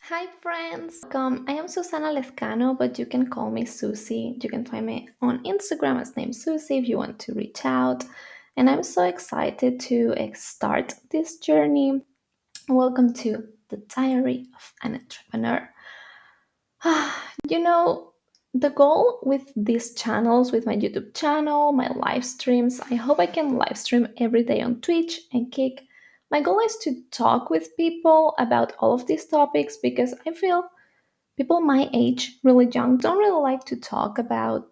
Hi friends, welcome. I am Susana Lescano, but you can call me Susie. You can find me on Instagram as name Susie if you want to reach out. And I'm so excited to start this journey. Welcome to the Diary of an Entrepreneur. you know, the goal with these channels, with my YouTube channel, my live streams, I hope I can live stream every day on Twitch and Kick. My goal is to talk with people about all of these topics because I feel people my age, really young, don't really like to talk about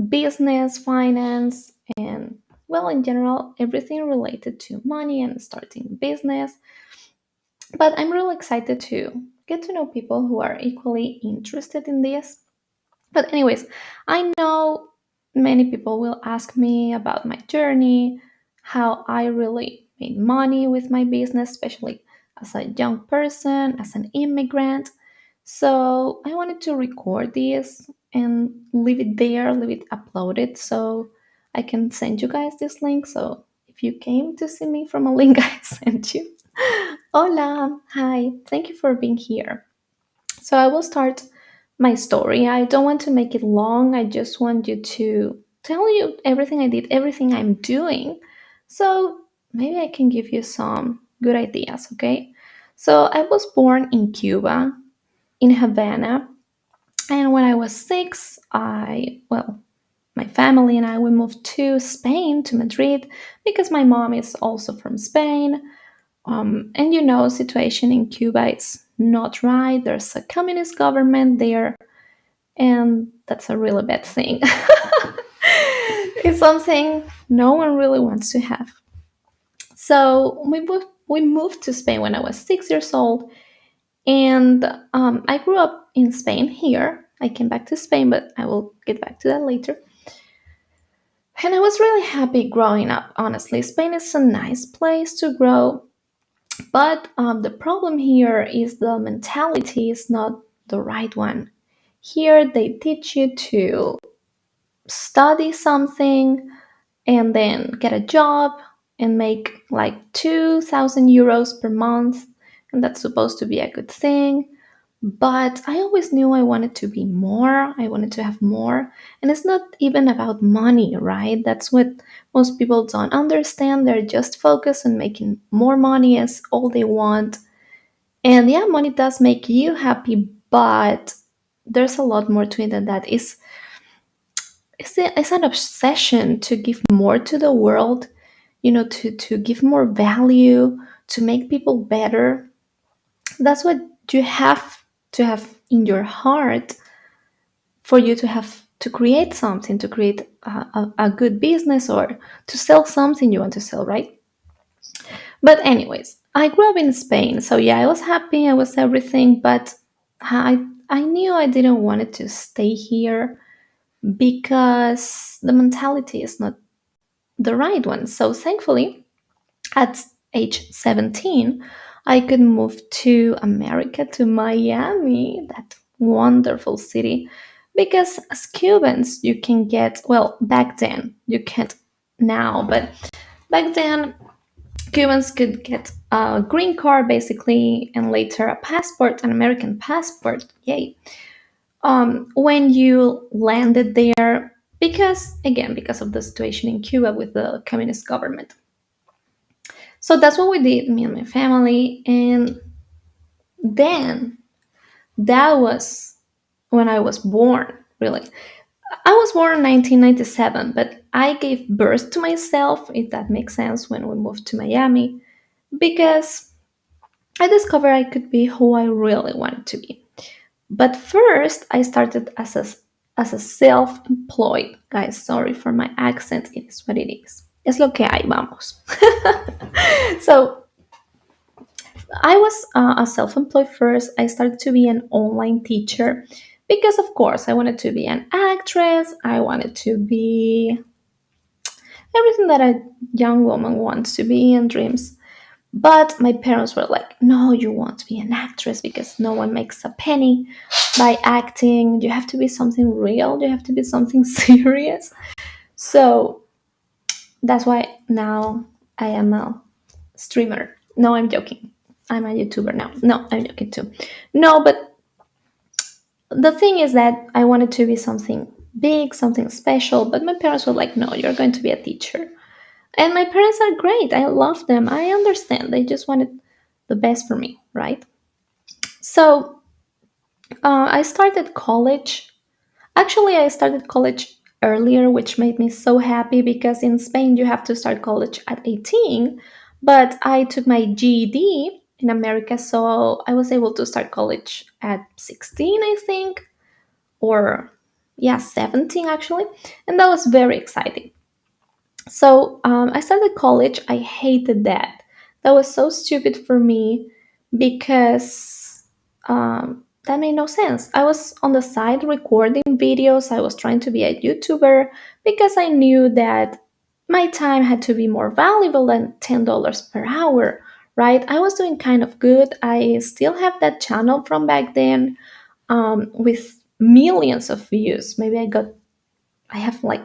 business, finance, and, well, in general, everything related to money and starting business. But I'm really excited to get to know people who are equally interested in this. But, anyways, I know many people will ask me about my journey, how I really made money with my business, especially as a young person, as an immigrant. So I wanted to record this and leave it there, leave it uploaded so I can send you guys this link. So if you came to see me from a link I sent you, hola, hi, thank you for being here. So I will start my story. I don't want to make it long. I just want you to tell you everything I did, everything I'm doing. So maybe I can give you some good ideas, okay? So I was born in Cuba, in Havana, and when I was six, my family and I, we moved to Spain, to Madrid, because my mom is also from Spain. And situation in Cuba is not right. There's a communist government there, and that's a really bad thing. It's something no one really wants to have. So we moved to Spain when I was 6 years old, and I grew up in Spain here. I came back to Spain, but I will get back to that later. And I was really happy growing up, honestly. Spain is a nice place to grow. But the problem here is the mentality is not the right one. Here they teach you to study something and then get a job and make like 2,000 euros per month. And that's supposed to be a good thing. But I always knew I wanted to be more. I wanted to have more. And it's not even about money, right? That's what most people don't understand. They're just focused on making more money as all they want. And yeah, money does make you happy, but there's a lot more to it than that. It's an obsession to give more to the world, to give more value, to make people better. That's what you have to have in your heart for you to have to create something, to create a good business or to sell something you want to sell, right? But anyways, I grew up in Spain, so yeah, I was happy, I was everything, but I knew I didn't want it to stay here because the mentality is not the right one. So thankfully, at age 17, I could move to America, to Miami, that wonderful city, because as Cubans, you can get, well, back then, you can't now, but back then, Cubans could get a green card basically, and later a passport, an American passport. Yay! When you landed there, because again, because of the situation in Cuba with the communist government. So that's what we did, me and my family, and then that was when I was born. Really, I was born in 1997, but I gave birth to myself, if that makes sense, when we moved to Miami, because I discovered I could be who I really wanted to be. But first, I started as a self-employed. Guys, sorry for my accent. It is what it is. Es lo que hay, vamos. So I was a self-employed first. I started to be an online teacher because, of course, I wanted to be an actress. I wanted to be everything that a young woman wants to be and dreams. But my parents were like, no, you want to be an actress because no one makes a penny by acting. You have to be something real, you have to be something serious. So that's why now I am a streamer. No, I'm joking. I'm a YouTuber now. No, I'm joking too. No, but the thing is that I wanted to be something big, something special, but my parents were like, no, you're going to be a teacher. And my parents are great. I love them. I understand. They just wanted the best for me, right? So I started college. Actually, I started college earlier, which made me so happy because in Spain you have to start college at 18. But I took my GED in America, so I was able to start college at 16, I think, or yeah, 17 actually. And that was very exciting. So I started college. I hated that. That was so stupid for me because that made no sense. I was on the side recording videos. I was trying to be a YouTuber because I knew that my time had to be more valuable than $10 per hour, right? I was doing kind of good. I still have that channel from back then with millions of views. I have like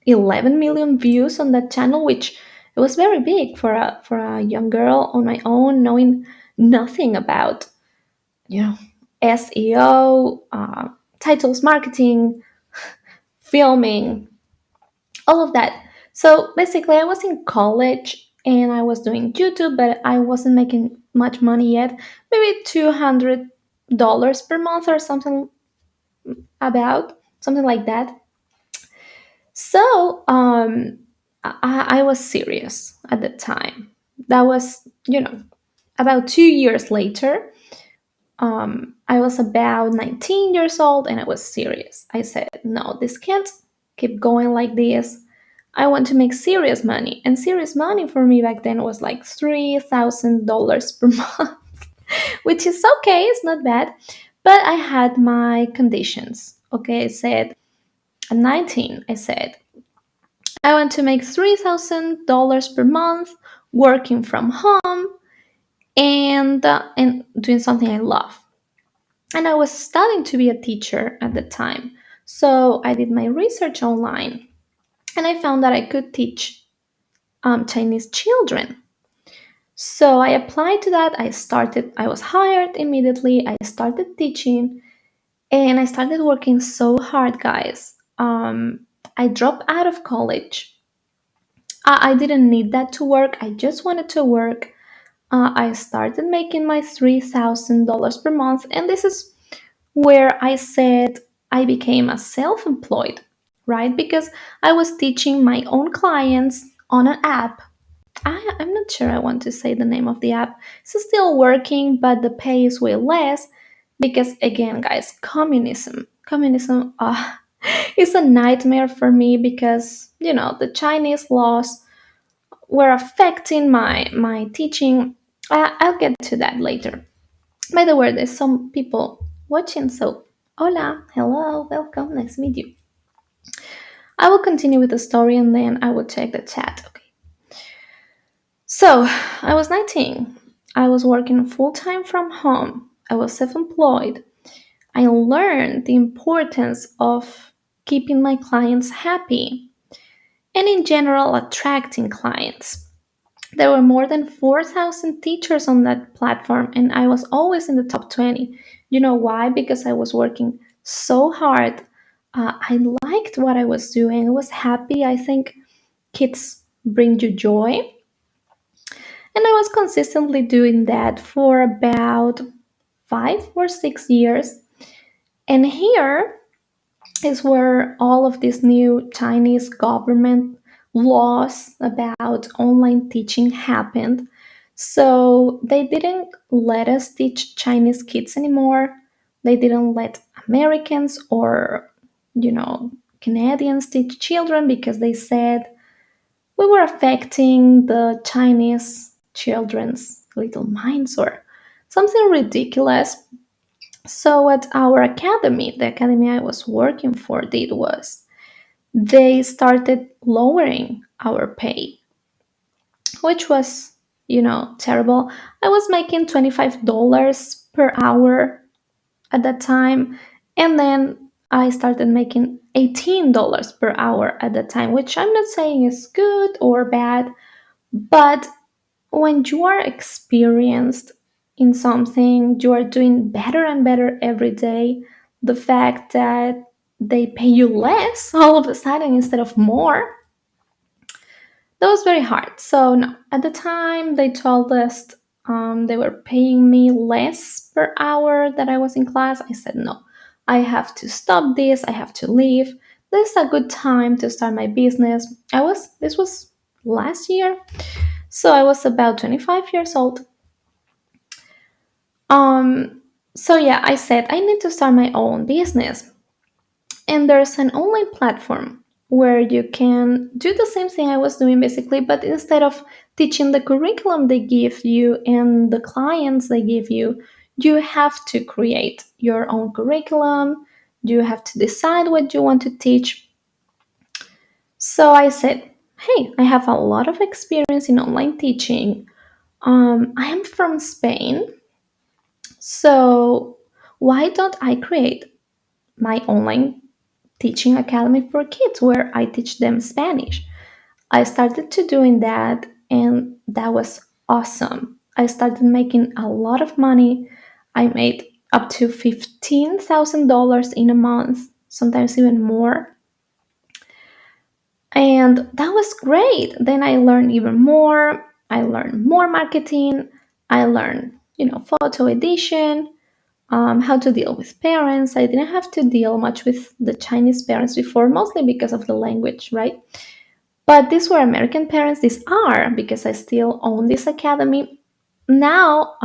11 million views on that channel, which it was very big for a young girl on my own, knowing nothing about you know SEO, titles, marketing, filming, all of that. So basically, I was in college and I was doing YouTube, but I wasn't making much money yet. Maybe $200 per month or something like that. So I was serious at the time. That was, about 2 years later. I was about 19 years old and I was serious. I said, no, this can't keep going like this. I want to make serious money. And serious money for me back then was like $3,000 per month, which is okay, it's not bad. But I had my conditions. Okay, I said, at 19, I said, I want to make $3,000 per month working from home and doing something I love. And I was studying to be a teacher at the time. So I did my research online and I found that I could teach Chinese children. So I applied to that. I was hired immediately. I started teaching and I started working so hard, guys. I dropped out of college. I didn't need that to work. I just wanted to work. I started making my $3,000 per month, and this is where I said I became a self employed, right? Because I was teaching my own clients on an app. I'm not sure I want to say the name of the app. It's still working, but the pay is way less because, again, guys, communism is a nightmare for me because, the Chinese laws were affecting my teaching. I'll get to that later. By the way, there's some people watching, so hola, hello, welcome, nice to meet you. I will continue with the story and then I will check the chat. Okay. So I was 19. I was working full time from home. I was self employed. I learned the importance of keeping my clients happy and, in general, attracting clients. There were more than 4,000 teachers on that platform, and I was always in the top 20. You know why? Because I was working so hard. I liked what I was doing. I was happy. I think kids bring you joy. And I was consistently doing that for about 5 or 6 years. And here is where all of these new Chinese government laws about online teaching happened. So they didn't let us teach Chinese kids anymore. They didn't let Americans or, Canadians teach children because they said we were affecting the Chinese children's little minds or something ridiculous. So, what our academy, the academy I was working for, did was they started lowering our pay, which was, terrible. I was making $25 per hour at that time, and then I started making $18 per hour at that time, which I'm not saying is good or bad, but when you are experienced in something, you are doing better and better every day. The fact that they pay you less all of a sudden instead of more, that was very hard. So no, at the time they told us they were paying me less per hour that I was in class. I said no, I have to stop this. I have to leave. This is a good time to start my business. This was last year, so I was about 25 years old. So yeah, I said I need to start my own business. And there's an online platform where you can do the same thing I was doing basically, but instead of teaching the curriculum they give you and the clients they give you, you have to create your own curriculum. You have to decide what you want to teach. So I said, hey, I have a lot of experience in online teaching. I am from Spain, so why don't I create my online teaching academy for kids where I teach them Spanish? I started to doing that and that was awesome. I started making a lot of money. I made up to $15,000 in a month, sometimes even more. And that was great. Then I learned even more. I learned more marketing. I learned, photo edition, how to deal with parents. I didn't have to deal much with the Chinese parents before, mostly because of the language, right? But these were American parents. These are because I still own this academy. Now,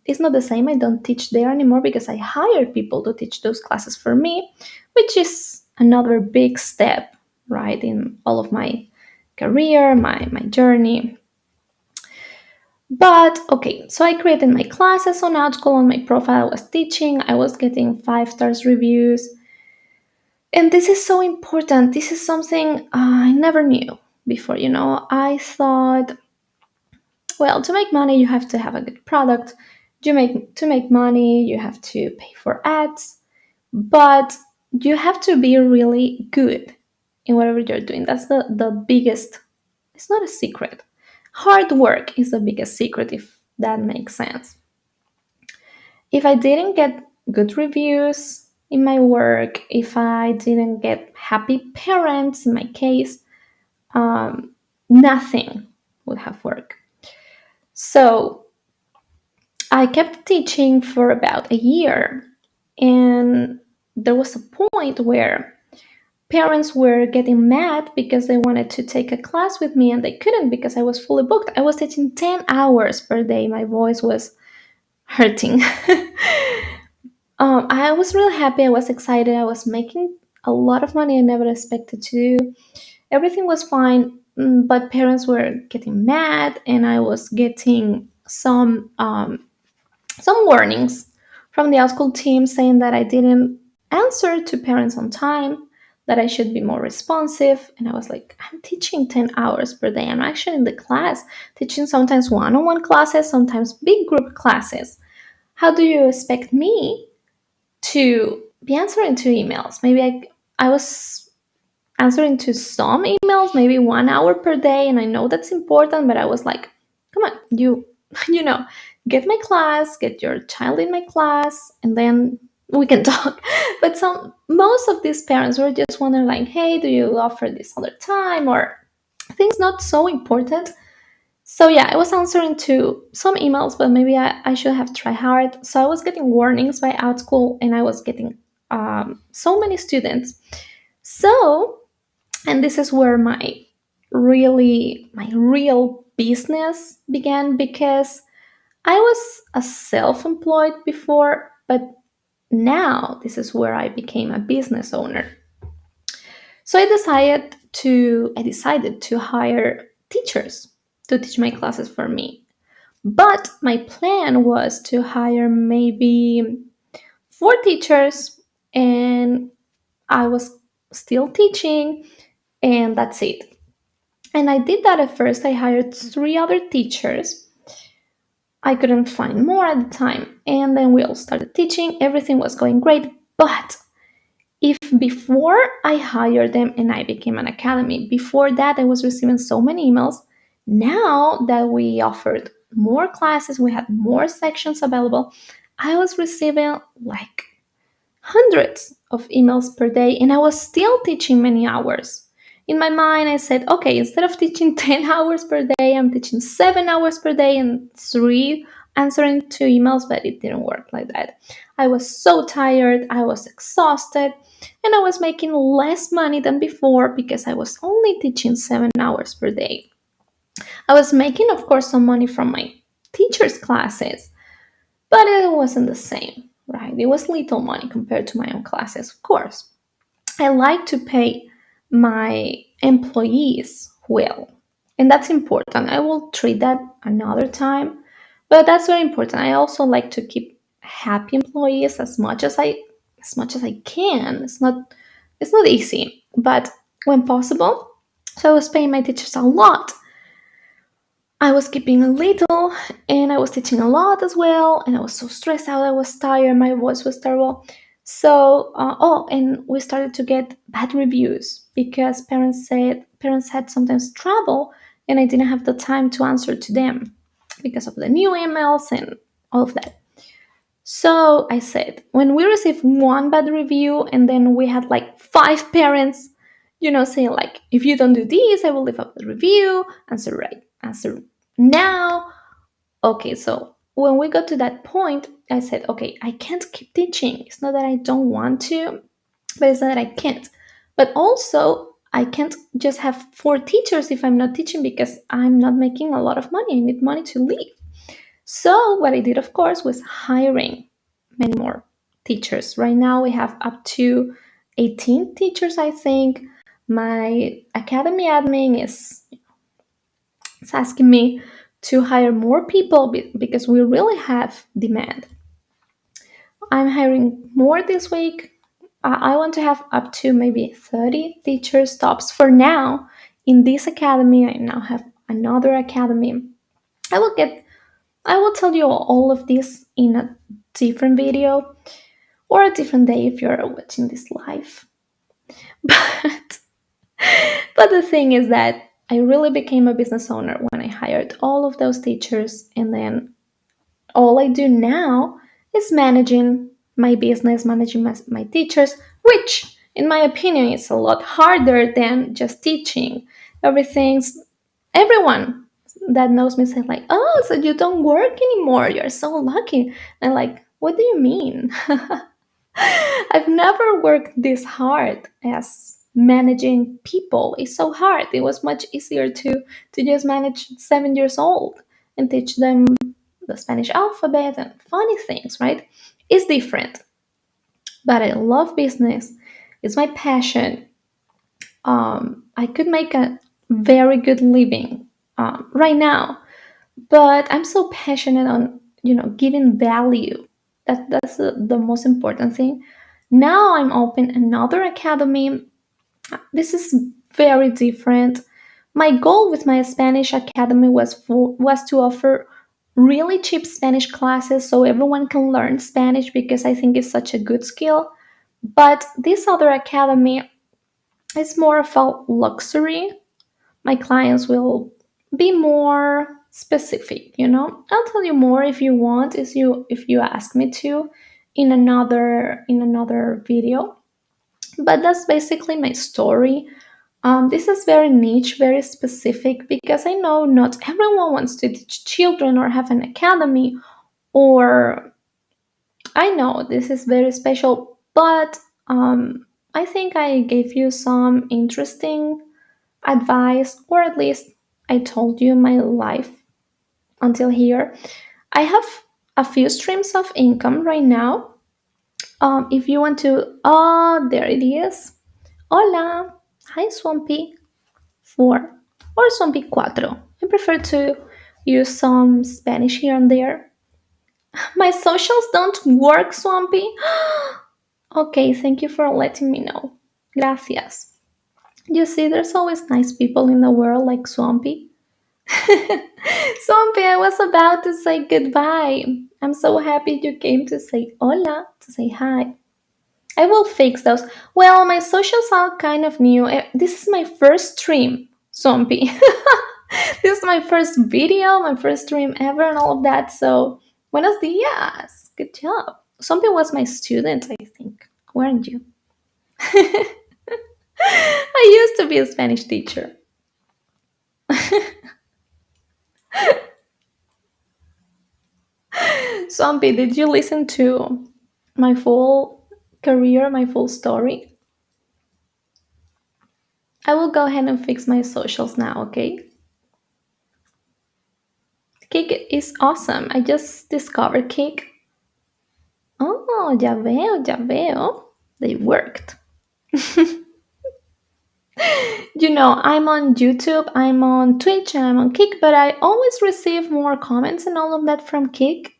it's not the same. I don't teach there anymore because I hire people to teach those classes for me, which is another big step, right, in all of my career, my journey. But okay, so I created my classes on Outschool. On my profile I was teaching. I was getting 5 stars reviews. And this is so important. This is something I never knew before. I thought, well, to make money, you have to have a good product. To make money, you have to pay for ads, but you have to be really good in whatever you're doing. That's the biggest, it's not a secret. Hard work is the biggest secret, if that makes sense. If I didn't get good reviews in my work, if I didn't get happy parents in my case, nothing would have worked. So I kept teaching for about a year, and there was a point where parents were getting mad because they wanted to take a class with me and they couldn't because I was fully booked. I was teaching 10 hours per day. My voice was hurting. I was really happy. I was excited. I was making a lot of money I never expected to do. Everything was fine, but parents were getting mad, and I was getting some warnings from the school team saying that I didn't answer to parents on time, that I should be more responsive. And I was like, I'm teaching 10 hours per day. I'm actually in the class, teaching sometimes one on one classes, sometimes big group classes. How do you expect me to be answering to emails? Maybe I was answering to some emails, maybe 1 hour per day, and I know that's important, but I was like, come on, you you know get my class, get your child in my class, and then we can talk. But most of these parents were just wondering like, hey, do you offer this other time, or things not so important. So yeah, I was answering to some emails, but maybe I should have tried hard. So I was getting warnings by Outschool, and I was getting so many students. So, and this is where my real business began, because I was a self-employed before, but now this is where I became a business owner. So I decided to hire teachers to teach my classes for me. But my plan was to hire maybe 4 teachers, and I was still teaching, and that's it. And I did that at first. I hired 3 other teachers. I couldn't find more at the time. And then we all started teaching. Everything was going great. But if before I hired them and I became an academy, before that I was receiving so many emails. Now that we offered more classes, we had more sections available. I was receiving like hundreds of emails per day, and I was still teaching many hours. In my mind, I said, okay, instead of teaching 10 hours per day, I'm teaching 7 hours per day and three answering two emails, but it didn't work like that. I was so tired, I was exhausted, and I was making less money than before because I was only teaching 7 hours per day. I was making, of course, some money from my teacher's classes, but it wasn't the same, right? It was little money compared to my own classes, of course. I like to pay my employees well, and that's important. I will treat that another time, but that's very important. I also like to keep happy employees as much as I can. It's not easy, but when possible. So I was paying my teachers a lot. I was keeping a little, and I was teaching a lot as well, and I was so stressed out. I was tired, my voice was terrible. So and we started to get bad reviews because parents had sometimes trouble, and I didn't have the time to answer to them because of the new emails and all of that. So I said, when we received one bad review, and then we had like five parents, saying like, if you don't do this, I will leave up the review, answer right, answer now. Okay, so when we got to that point, I said, okay, I can't keep teaching. It's not that I don't want to, but it's not that I can't. But also, I can't just have four teachers if I'm not teaching because I'm not making a lot of money. I need money to live. So what I did, of course, was hiring many more teachers. Right now, we have up to 18 teachers, I think. My academy admin is asking me to hire more people because we really have demand. I'm hiring more this week. I want to have up to maybe 30 teachers tops for now in this academy. I now have another academy. I will get I will tell you all of this in a different video or a different day if you're watching this live. But but the thing is that I really became a business owner when I hired all of those teachers, and then all I do now is managing my business, managing my teachers, which, in my opinion, is a lot harder than just teaching. Everyone that knows me says like, "Oh, so you don't work anymore? You're so lucky." And I'm like, what do you mean? I've never worked this hard as managing people. It's so hard. It was much easier to just manage 7 years old and teach them the Spanish alphabet and funny things, right? It's different. But I love business. It's my passion. I could make a very good living right now, but I'm so passionate on giving value. That's the most important thing. Now I'm open another academy. This is very different. My goal with my Spanish academy was to offer really cheap Spanish classes so everyone can learn Spanish because I think it's such a good skill. But this other academy is more of a luxury. My clients will be more specific. I'll tell you more if you want, if you ask me to in another video. But that's basically my story. This is very niche, very specific, because I know not everyone wants to teach children or have an academy, or I know this is very special, but I think I gave you some interesting advice, or at least I told you my life until here. I have a few streams of income right now. If you want to, oh, there it is. Hola, hi Swampy 4 or Swampy 4. I prefer to use some Spanish here and there. My socials don't work, Swampy. Okay, thank you for letting me know. Gracias. You see, there's always nice people in the world like Swampy. Swampy, I was about to say goodbye. I'm so happy you came to say hola, to say hi. I will fix those. Well, my socials are kind of new. This is my first stream, Swampy. This is my first video, my first stream ever, and all of that. So, buenos dias. Good job. Something was my student, I think. Weren't you? I used to be a Spanish teacher. Zombie, did you listen to my full career, my full story? I will go ahead and fix my socials now, okay? Cake is awesome. I just discovered Cake. Oh, ya veo, ya veo. They worked. I'm on YouTube, I'm on Twitch, and I'm on Kick, but I always receive more comments and all of that from Kick.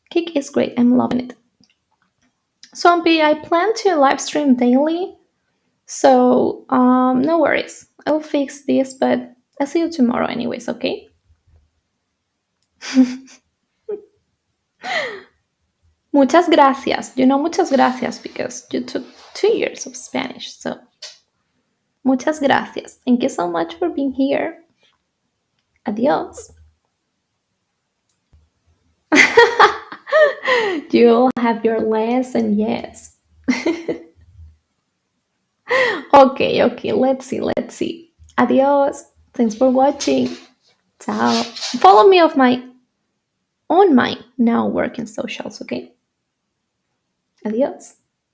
Kick is great. I'm loving it. Zombie, I plan to live stream daily, so no worries. I'll fix this, but I'll see you tomorrow, anyways. Okay? Muchas gracias. Muchas gracias because you took 2 years of Spanish. So, muchas gracias. Thank you so much for being here. Adios. You'll have your lesson, yes. Okay. Let's see. Adios. Thanks for watching. Ciao. Follow me on my now working socials, okay? Adios.